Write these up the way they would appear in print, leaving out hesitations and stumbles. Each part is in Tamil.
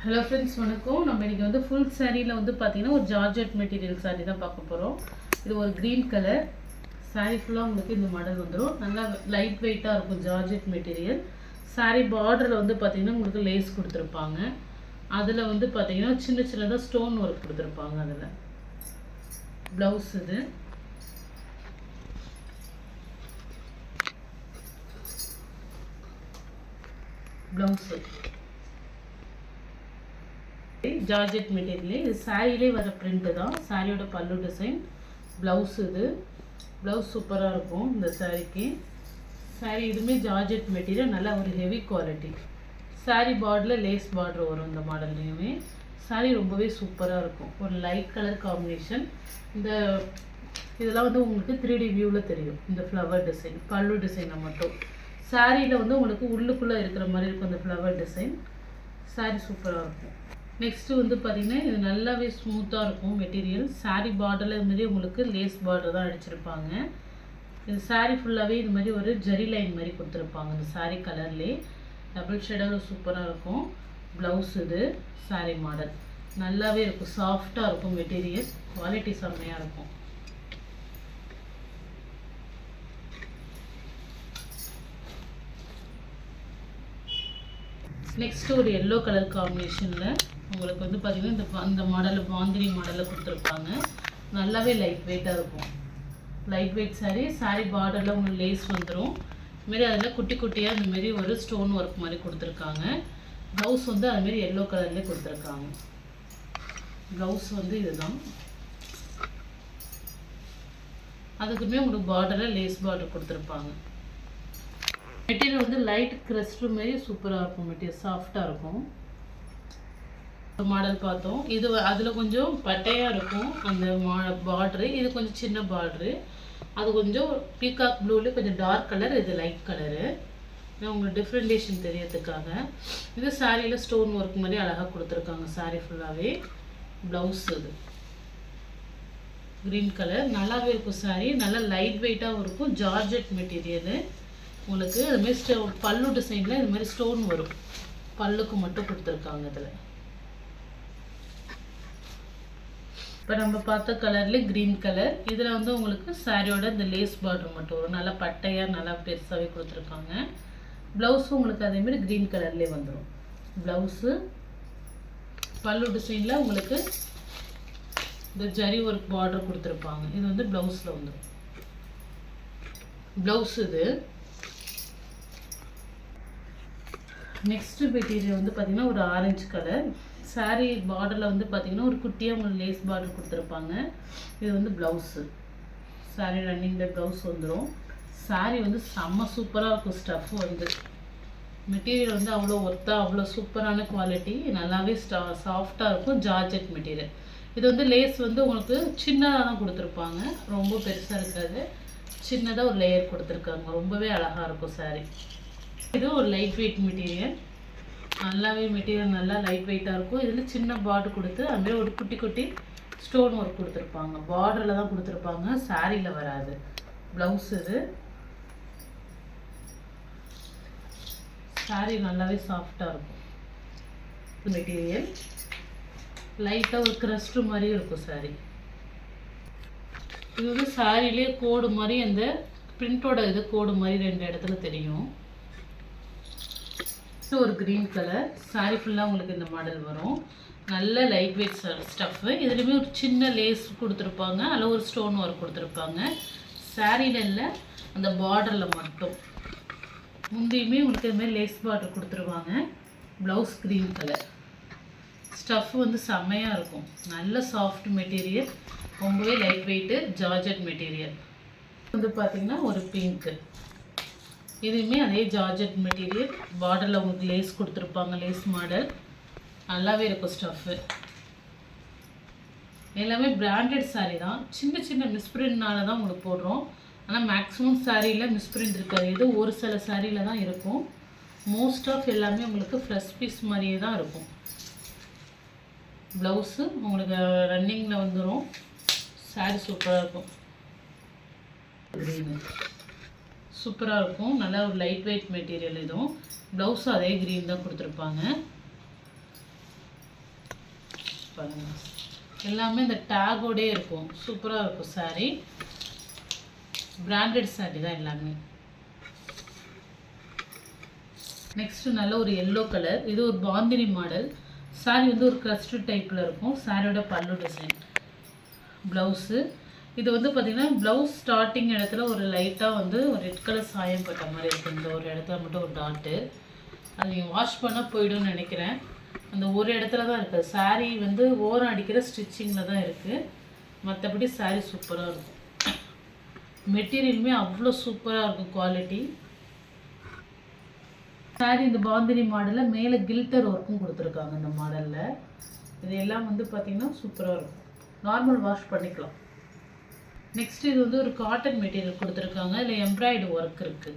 ஹலோ ஃப்ரெண்ட்ஸ், வணக்கம். நம்ம இன்றைக்கி வந்து ஃபுல் சாரியில் வந்து பார்த்திங்கன்னா ஒரு ஜார்ஜெட் மெட்டீரியல் சாரீ தான் பார்க்க போகிறோம். இது ஒரு க்ரீன் கலர் சாரீ. ஃபுல்லாக உங்களுக்கு இந்த மாடல் வந்துடும். நல்லா லைட் வெயிட்டாக இருக்கும் ஜார்ஜெட் மெட்டீரியல். சாரீ பார்டரில் வந்து பார்த்திங்கன்னா உங்களுக்கு லேஸ் கொடுத்துருப்பாங்க. அதில் வந்து பார்த்திங்கன்னா சின்ன சின்னதாக ஸ்டோன் ஒர்க் கொடுத்துருப்பாங்க. அதில் ப்ளவுஸ் இது. Blouse georgette material. இது சாரியிலே வர பிரிண்ட்டு தான். சாரியோட பல்லு டிசைன். ப்ளவுஸ் இது. ப்ளவுஸ் சூப்பராக இருக்கும் இந்த சாரிக்கு. சாரி இதுவுமே ஜார்ஜெட் மெட்டீரியல், நல்லா ஒரு ஹெவி குவாலிட்டி. சாரி பார்டரில் லேஸ் பார்டர் வரும் இந்த மாடல்லையுமே. சாரி ரொம்பவே சூப்பராக இருக்கும். ஒரு லைட் கலர் காம்பினேஷன். இதெல்லாம் வந்து உங்களுக்கு 3D வியூவில் தெரியும். இந்த ஃப்ளவர் டிசைன் பல்லு டிசைனை மட்டும். சாரியில் வந்து உங்களுக்கு உள்ளுக்குள்ளே இருக்கிற மாதிரி இருக்கும் இந்த ஃப்ளவர் டிசைன். சாரி சூப்பராக இருக்கும். நெக்ஸ்ட்டு வந்து பார்த்திங்கன்னா இது நல்லாவே ஸ்மூத்தாக இருக்கும் மெட்டீரியல். சாரீ பார்டரில் இது மாதிரி உங்களுக்கு லேஸ் பார்டர் தான் அடிச்சிருப்பாங்க. இது சாரீ ஃபுல்லாகவே இது மாதிரி ஒரு ஜரி லைன் மாதிரி கொடுத்துருப்பாங்க. இந்த சாரீ கலர்லேயே டபுள் ஷேடாக சூப்பராக இருக்கும். ப்ளவுஸ் இது. சாரீ மாடல் நல்லாவே இருக்கும். சாஃப்டாக இருக்கும் மெட்டீரியல். குவாலிட்டி செம்மையாக இருக்கும். நெக்ஸ்ட்டு ஒரு எல்லோ கலர் காம்பினேஷனில் உங்களுக்கு வந்து பார்த்திங்கன்னா இந்த மாடலில் பாந்தினி மாடலில் கொடுத்துருப்பாங்க. நல்லாவே லைட் வெயிட்டாக இருக்கும். Light weight sari. சாரீ பார்டரில் உங்களுக்கு லேஸ் வந்துடும். இதுமாரி அதில் குட்டி குட்டியாக இந்தமாரி ஒரு ஸ்டோன் ஒர்க் மாதிரி கொடுத்துருக்காங்க. ப்ளவுஸ் வந்து அதுமாரி எல்லோ கலர்லேயே கொடுத்துருக்காங்க. ப்ளவுஸ் வந்து இதுதான். அதுக்குமே உங்களுக்கு பார்டரில் லேஸ் பார்டர் கொடுத்துருப்பாங்க. மெட்டீரியல் வந்து லைட் கிறிஸ்டல் மாரி சூப்பராக இருக்கும். மெட்டீரியல் சாஃப்டாக இருக்கும். மாடல் பார்த்தோம். இது அதில் கொஞ்சம் பட்டையாக இருக்கும் அந்த பார்ட்ரு. இது கொஞ்சம் சின்ன பார்ட்ரு. அது கொஞ்சம் பீகாக் ப்ளூவில் கொஞ்சம் டார்க் கலர். இது லைட் கலரு. உங்களுக்கு டிஃப்ரெண்டேஷன் தெரியறதுக்காக. இது சாரியில் ஸ்டோன் ஒர்க் மாதிரி அழகாக கொடுத்துருக்காங்க. சாரீ ஃபுல்லாகவே. ப்ளவுஸ் இது க்ரீன் கலர். நல்லாவே இருக்கும் சாரீ. நல்லா லைட் வெயிட்டாகவும் இருக்கும். Georgette material. உங்களுக்கு அதுமாதிரி பல்லு டிசைனில் இது மாதிரி ஸ்டோன் வரும். பல்லுக்கு மட்டும் கொடுத்துருக்காங்க. இதில் இப்போ நம்ம பார்த்த கலர்லேயே க்ரீன் கலர். இதில் வந்து உங்களுக்கு சாரியோட இந்த லேஸ் பார்டர் மட்டும் வரும். நல்லா பட்டையாக நல்லா பெருசாகவே கொடுத்துருக்காங்க. ப்ளவுஸும் உங்களுக்கு அதேமாதிரி க்ரீன் கலர்லேயே வந்துடும். ப்ளவுஸு பல்லு டிசைனில் உங்களுக்கு இந்த ஜரி ஒர்க் பார்டர் கொடுத்துருப்பாங்க. இது வந்து ப்ளவுஸில் வந்துடும். ப்ளவுஸ் இது. நெக்ஸ்ட் மெட்டீரியல் வந்து பார்த்திங்கன்னா ஒரு ஆரஞ்சு கலர். சாரீ பார்டரில் வந்து பார்த்திங்கன்னா ஒரு குட்டியாக உங்களுக்கு லேஸ் பார்டர் கொடுத்துருப்பாங்க. இது வந்து ப்ளவுஸு. சாரீ ரன்னிங்கில் ப்ளவுஸ் வந்துடும். சாரீ வந்து செம்ம சூப்பராக இருக்கும். ஸ்டஃப் வந்து மெட்டீரியல் வந்து அவ்வளோ ஒர்த்தாக அவ்வளோ சூப்பரான குவாலிட்டி. நல்லாவே சாஃப்டாக இருக்கும். Georgette material. இது வந்து லேஸ் வந்து உங்களுக்கு சின்னதாக தான் கொடுத்துருப்பாங்க. ரொம்ப பெருசாக இருக்காது. சின்னதாக ஒரு லேயர் கொடுத்துருக்காங்க. ரொம்பவே அழகாக இருக்கும் சாரீ. இது ஒரு லைட் வெயிட் மெட்டீரியல். நல்லாவே மெட்டீரியல் நல்லா லைட் வெயிட்டாக இருக்கும். இதில் சின்ன பார்டர் கொடுத்து அதுமாதிரி ஒரு குட்டி குட்டி ஸ்டோன் ஒர்க் கொடுத்துருப்பாங்க. பார்டரில் தான் கொடுத்துருப்பாங்க. சாரியில் வராது. ப்ளவுஸ் இது. சாரீ நல்லாவே சாஃப்டாக இருக்கும். மெட்டீரியல் லைட்டாக ஒரு க்ரஸ்ட்டு மாதிரியும் இருக்கும் சாரீ. இது வந்து சாரிலே கோடு மாதிரி அந்த பிரிண்டோட இது கோடு மாதிரி 2 இடத்துல தெரியும். ஒரு க்ரீன் கலர். சாரீ ஃபுல்லாக உங்களுக்கு இந்த மாடல் வரும். நல்ல லைட் வெயிட் ஸ்டஃப்பு. இதுலேயுமே ஒரு சின்ன லேஸ் கொடுத்துருப்பாங்க. அதில் ஒரு ஸ்டோன் ஒர்க் கொடுத்துருப்பாங்க. சாரியில் இல்லை, அந்த பார்டரில் மட்டும். முந்தையுமே உங்களுக்கு இதுமாதிரி லேஸ் பார்டர் கொடுத்துருவாங்க. Blouse green colour. ஸ்டஃப் வந்து செம்மையாக இருக்கும். நல்ல சாஃப்ட் மெட்டீரியல். ரொம்பவே லைட் வெயிட்டு ஜார்ஜெட் மெட்டீரியல். வந்து பார்த்திங்கன்னா ஒரு பிங்க்கு. இதுவுமே அதே ஜார்ஜெட் மெட்டீரியல். பார்டரில் உங்களுக்கு லேஸ் கொடுத்துருப்பாங்க. லேஸ் மாடல் நல்லாவே இருக்கும். ஸ்டஃப்பு எல்லாமே பிராண்டட் சாரீ தான். சின்ன சின்ன மிஸ்பிரிண்ட்னால தான் உங்களுக்கு போடுறோம். ஆனால் மேக்ஸிமம் சாரியில் மிஸ்பிரிண்ட் இருக்காது. இது ஒரு சில சாரியில் தான் இருக்கும். மோஸ்ட் ஆஃப் எல்லாமே உங்களுக்கு ஃப்ரெஷ் பீஸ் மாதிரியே தான் இருக்கும். ப்ளவுஸு உங்களுக்கு ரன்னிங்கில் வந்துடும். சாரீ சூப்பராக இருக்கும். க்ரீனு சூப்பராக இருக்கும். நல்லா ஒரு லைட் வெயிட் மெட்டீரியல். இதுவும் ப்ளவுஸும் அதே க்ரீன் தான் கொடுத்துருப்பாங்க. பாருங்கள், எல்லாமே இந்த டேகோடே இருக்கும். சூப்பராக இருக்கும் saree. பிராண்டட் saree தான் எல்லாமே. நெக்ஸ்ட்டு நல்ல ஒரு எல்லோ கலர். இது ஒரு பாந்தினி மாடல் saree. வந்து ஒரு க்ரஸ்ட் டைப்பில் இருக்கும். சாரியோட பல்லு டிசைன், ப்ளவுஸு. இது வந்து பார்த்திங்கன்னா ப்ளவுஸ் ஸ்டார்டிங் இடத்துல ஒரு லைட்டாக வந்து ஒரு ரெட் கலர் சாயம் பட்ட மாதிரி இருக்குது. இந்த ஒரு இடத்துல மட்டும் ஒரு டாட்டு. அது நீங்கள் வாஷ் பண்ணால் போய்டும்னு நினைக்கிறேன். அந்த ஒரு இடத்துல தான் இருக்குது. saree வந்து ஓரம் அடிக்கிற ஸ்டிச்சிங்கில் தான் இருக்குது. மற்றபடி saree சூப்பராக இருக்கும். மெட்டீரியலுமே அவ்வளோ சூப்பராக இருக்கும் குவாலிட்டி. saree இந்த பாந்தினி மாடலில் மேலே கில்டர் ஒர்க்கும் கொடுத்துருக்காங்க. இந்த மாடலில் இது எல்லாம் வந்து பார்த்திங்கன்னா சூப்பராக இருக்கும். நார்மல் வாஷ் பண்ணிக்கலாம். நெக்ஸ்ட் இது வந்து ஒரு காட்டன் மெட்டீரியல் கொடுத்துருக்காங்க. இதில் எம்ப்ராய்டு ஒர்க் இருக்குது.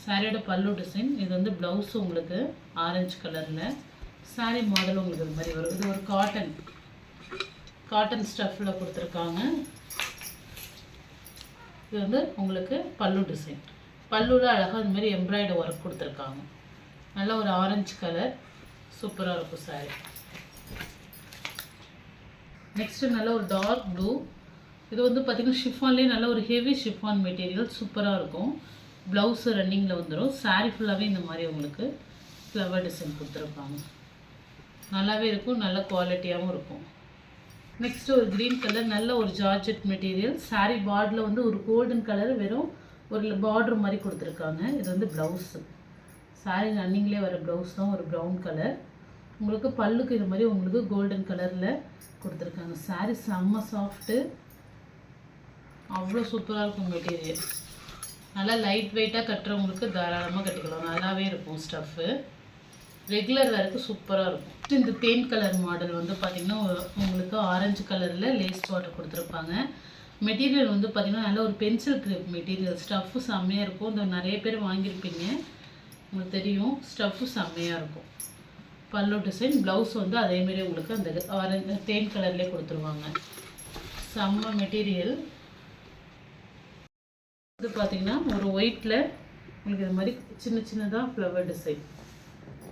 சாரியோட பல்லு டிசைன். இது வந்து ப்ளவுஸ் உங்களுக்கு ஆரஞ்சு கலரில். saree மாடல் உங்களுக்கு இது மாதிரி வரும். இது ஒரு காட்டன் ஸ்டஃப்பில் கொடுத்துருக்காங்க. இது வந்து உங்களுக்கு பல்லு டிசைன். பல்லுவில் அழகாக இது மாதிரி எம்ப்ராய்டு ஒர்க் கொடுத்துருக்காங்க. நல்ல ஒரு ஆரஞ்சு கலர், சூப்பராக இருக்கும் saree. நெக்ஸ்ட்டு நல்ல ஒரு டார்க் ப்ளூ. இது வந்து பார்த்திங்கன்னா ஷிஃபான்லேயே நல்ல ஒரு ஹெவி ஷிஃபான் மெட்டீரியல், சூப்பராக இருக்கும். ப்ளவுஸு ரன்னிங்கில் வந்துடும். saree ஃபுல்லாகவே இந்த மாதிரி உங்களுக்கு ஃப்ளவர் டிசைன் கொடுத்துருப்பாங்க. நல்லாவே இருக்கும், நல்ல குவாலிட்டியாகவும் இருக்கும். நெக்ஸ்ட்டு ஒரு க்ரீன் கலர், நல்ல ஒரு ஜார்ஜெட் மெட்டீரியல். saree பார்டரில் வந்து ஒரு கோல்டன் கலர் வெறும் ஒரு பார்டர் மாதிரி கொடுத்துருக்காங்க. இது வந்து ப்ளவுஸு. saree ரன்னிங்லேயே வர ப்ளவுஸ் தான், ஒரு ப்ரௌன் கலர். உங்களுக்கு பல்லுக்கு இது மாதிரி உங்களுக்கு கோல்டன் கலரில் கொடுத்துருக்காங்க. saree செம்ம சாஃப்ட்டு, அவ்வளோ சூப்பராக இருக்கும் மெட்டீரியல். நல்லா லைட் வெயிட்டாக கட்டுறவங்களுக்கு தாராளமாக கட்டிக்கலாம். நல்லாவே இருக்கும் ஸ்டஃப்பு. ரெகுலர் வேருக்கு சூப்பராக இருக்கும். இந்த தேன் கலர் மாடல் வந்து பார்த்திங்கன்னா உங்களுக்கு ஆரஞ்சு கலரில் லேஸ் பார்டர் கொடுத்துருப்பாங்க. மெட்டீரியல் வந்து பார்த்திங்கன்னா நல்ல ஒரு பென்சில் கிரிப் மெட்டீரியல். ஸ்டஃப்பு செம்மையாக இருக்கும். இந்த நிறைய பேர் வாங்கியிருப்பீங்க, உங்களுக்கு தெரியும். ஸ்டஃப்பு செம்மையாக இருக்கும். பல்லு டிசைன், ப்ளவுஸ் வந்து அதேமாரி உங்களுக்கு அந்த ஆரஞ்சு தேன் கலர்லேயே கொடுத்துருவாங்க. செம்ம மெட்டீரியல். இது பார்த்திங்கன்னா ஒரு ஒயிட்டில் உங்களுக்கு இது மாதிரி சின்ன சின்னதாக ஃப்ளவர் டிசைன்.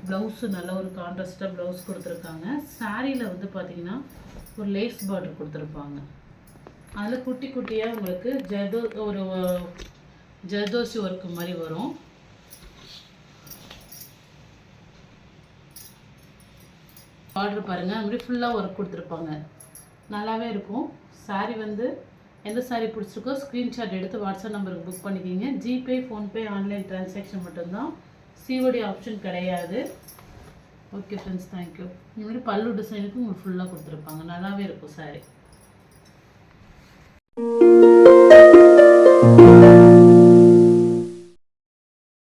ப்ளவுஸு நல்ல ஒரு கான்ட்ராஸ்டாக ப்ளவுஸ் கொடுத்துருக்காங்க. சாரியில் வந்து பார்த்திங்கன்னா ஒரு லேஸ் பார்டர் கொடுத்துருப்பாங்க. அதில் குட்டி குட்டியாக உங்களுக்கு ஜர்தோசி ஒர்க்கு மாதிரி வரும். பார்டர் பாருங்கள், அது மாதிரி ஃபுல்லாக ஒர்க் கொடுத்துருப்பாங்க. நல்லாவே இருக்கும். saree வந்து எந்த saree பிடிச்சிருக்கோ ஸ்க்ரீன்ஷாட் எடுத்து வாட்ஸ்அப் நம்பருக்கு புக் பண்ணிக்கிங்க. ஜிபே, ஃபோன்பே, ஆன்லைன் ட்ரான்சாக்ஷன் மட்டும்தான். சிஓடி ஆப்ஷன் கிடையாது. Okay friends, thank you. இந்த மாதிரி பல்லு டிசைனுக்கு உங்களுக்கு ஃபுல்லாக கொடுத்துருப்பாங்க. நல்லாவே இருக்கும் saree.